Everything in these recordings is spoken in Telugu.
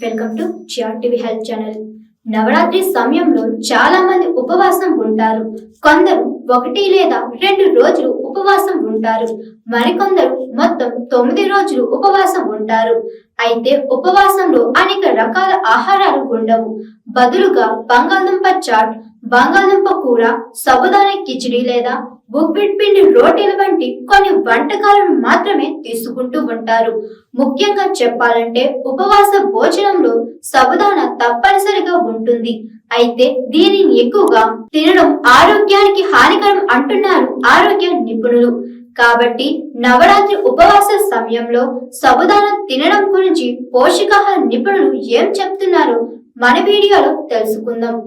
Welcome to GRTV health channel. Navratri సమయంలో చాలా మంది ఉపవాసం ఉంటారు. కొందరు 1 లేదా 2 రోజులు ఉపవాసం ఉంటారు. మరికొందరు మొత్తం 9 రోజులు ఉపవాసం ఉంటారు. అయితే ఉపవాసంలో అనేక రకాల ఆహారాలు ఉండవు. బదులుగా బంగాళదుంప చాట్, బంగాళదుంప కూర, సాబుదానా కిచిడి లేదా బుక్వీట్ పిండి రోటీల వంటి కొన్ని వంటకాలను మాత్రమే తీసుకుంటూ ఉంటారు. ముఖ్యంగా చెప్పాలంటే ఉపవాస భోజనంలో సాబుదానా తప్పనిసరిగా ఉంటుంది. అయితే దీనిని ఎక్కువగా తినడం ఆరోగ్యానికి హానికరం అంటున్నారు ఆరోగ్య నిపుణులు. కాబట్టి నవరాత్రి ఉపవాస సమయంలో సాబుదానా తినడం గురించి పోషకాహార నిపుణులు ఏం చెప్తున్నారో మన వీడియోలో తెలుసుకుందాం.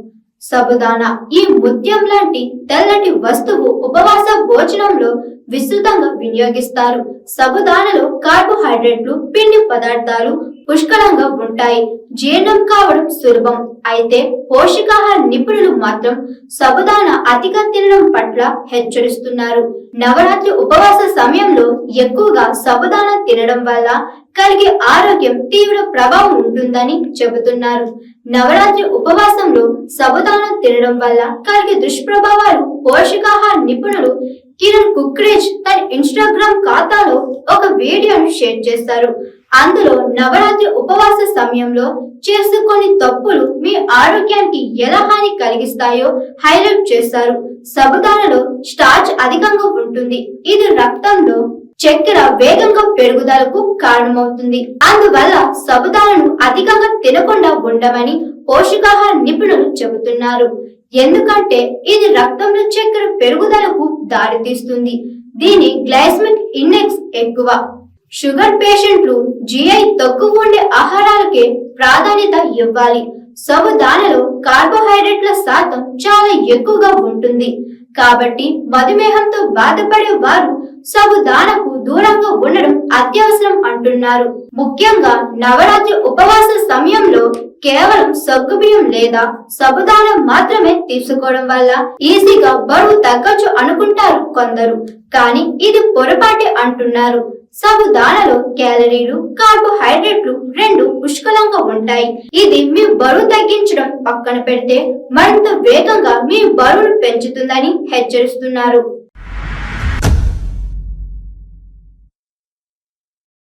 సాబుదానా ఈ ముత్యం లాంటి తెల్లటి వస్తువు ఉపవాస భోజనంలో విస్తృతంగా వినియోగిస్తారు. సాబుదానాలో కార్బోహైడ్రేట్లు, పిండి పదార్థాలు పుష్కలంగా ఉంటాయి. జీర్ణం కావడం సులభం. అయితే పోషకాహార నిపుణులు మాత్రం సాబుదానా అతిగా తినడం పట్ల హెచ్చరిస్తున్నారు. నవరాత్రి ఉపవాస సమయంలో ఎక్కువగా సాబుదానా తినడం వల్ల కలిగే ఆరోగ్యం తీవ్ర ప్రభావం ఉంటుందని చెబుతున్నారు. నవరాత్రి ఉపవాసంలో సాబుదానా తినడం వల్ల కలిగే దుష్ప్రభావాలు పోషకాహార నిపుణులు కిరణ్ కుక్రేజ్ తన ఇన్స్టాగ్రామ్ ఖాతాలో ఒక వీడియోను షేర్ చేశారు. అందులో నవరాత్రి ఉపవాస సమయంలో చేసే కొన్ని తప్పులు మీ ఆరోగ్యానికి ఎలా హాని కలిగిస్తాయో హైలైట్ చేశారు. సాబుదానాలో స్టార్చ్ అధికంగా ఉంటుంది. ఇది రక్తంలో చక్కెర వేగంగా పెరుగుదలకు కారణమవుతుంది. అందువల్ల సాబుదానాను అధికంగా తినకుండా ఉండమని పోషకాహార నిపుణులు చెబుతున్నారు. ఎందుకంటే ఇది రక్తంలో చక్కెర పెరుగుదలకు దారితీస్తుంది. దీని గ్లైసెమిక్ ఇండెక్స్ ఎక్కువ. షుగర్ పేషెంట్లు జిఐ తక్కువ ఉండే ఆహారాలకే ప్రాధాన్యత ఇవ్వాలి. సాబుదానాలో కార్బోహైడ్రేట్ల శాతం చాలా ఎక్కువగా ఉంటుంది. కాబట్టి మధుమేహంతో బాధపడే వారు సాబుదానాకు దూరంగా ఉండడం అత్యవసరం అంటున్నారు. ముఖ్యంగా నవరాత్రి ఉపవాస సమయంలో కేవలం సగ్గుబియ్యం లేదా సాబుదానా మాత్రమే తీసుకోవడం వల్ల ఈజీగా బరువు తగ్గొచ్చు అనుకుంటారు కొందరు. కానీ ఇది పొరపాటే అంటున్నారు. సాబుదానాలో క్యాలరీలు, కార్బోహైడ్రేట్లు రెండు పుష్కలంగా ఉంటాయి. ఇది మీ బరువు తగ్గించడం పక్కన పెడితే మరింత వేగంగా మీ బరువును పెంచుతుందని హెచ్చరిస్తున్నారు.